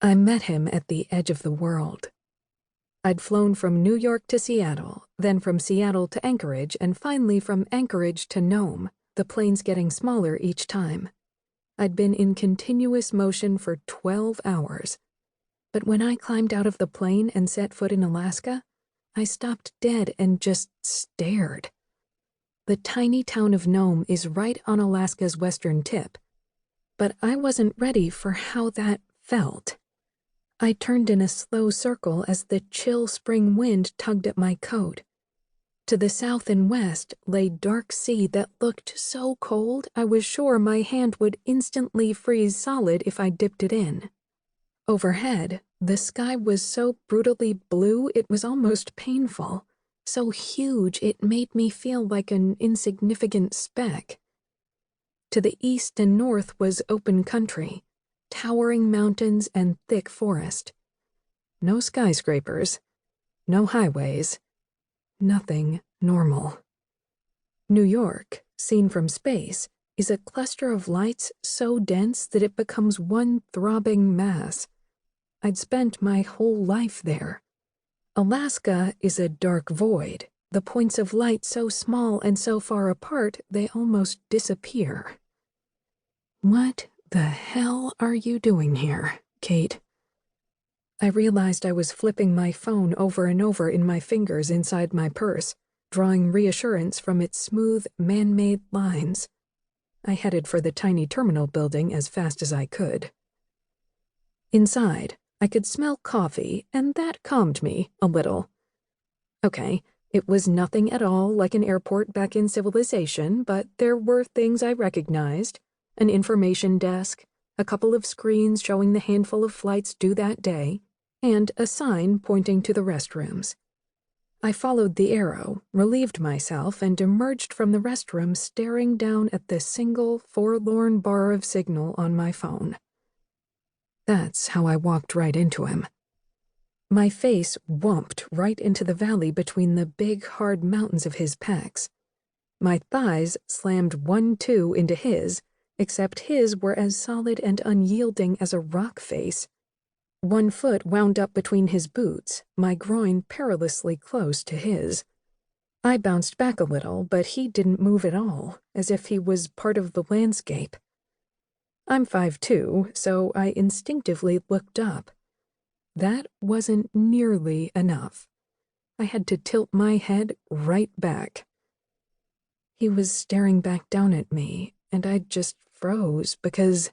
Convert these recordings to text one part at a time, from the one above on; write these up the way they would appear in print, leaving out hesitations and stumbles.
I met him at the edge of the world. I'd flown from New York to Seattle, then from Seattle to Anchorage, and finally from Anchorage to Nome, the planes getting smaller each time. I'd been in continuous motion for 12 hours. But when I climbed out of the plane and set foot in Alaska, I stopped dead and just stared. The tiny town of Nome is right on Alaska's western tip, but I wasn't ready for how that felt. I turned in a slow circle as the chill spring wind tugged at my coat. To the south and west lay dark sea that looked so cold I was sure my hand would instantly freeze solid if I dipped it in. Overhead, the sky was so brutally blue it was almost painful, so huge it made me feel like an insignificant speck. To the east and north was open country, towering mountains and thick forest. No skyscrapers, no highways, nothing normal. New York, seen from space, is a cluster of lights so dense that it becomes one throbbing mass. I'd spent my whole life there. Alaska is a dark void, the points of light so small and so far apart they almost disappear. What the hell are you doing here, Kate? I realized I was flipping my phone over and over in my fingers inside my purse, drawing reassurance from its smooth, man-made lines. I headed for the tiny terminal building as fast as I could. Inside, I could smell coffee, and that calmed me a little. Okay, it was nothing at all like an airport back in civilization, but there were things I recognized: an information desk, a couple of screens showing the handful of flights due that day, and a sign pointing to the restrooms. I followed the arrow, relieved myself, and emerged from the restroom staring down at the single, forlorn bar of signal on my phone. That's how I walked right into him. My face whumped right into the valley between the big, hard mountains of his pecs. My thighs slammed 1-2 into his, except his were as solid and unyielding as a rock face. One foot wound up between his boots, my groin perilously close to his. I bounced back a little, but he didn't move at all, as if he was part of the landscape. I'm 5'2", so I instinctively looked up. That wasn't nearly enough. I had to tilt my head right back. He was staring back down at me, and I just froze because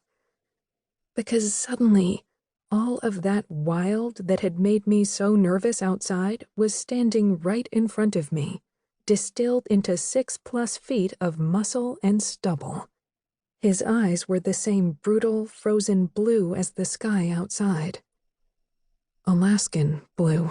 suddenly all of that wild that had made me so nervous outside was standing right in front of me, distilled into 6+ feet of muscle and stubble. His eyes were the same brutal, frozen blue as the sky outside. Alaskan blue.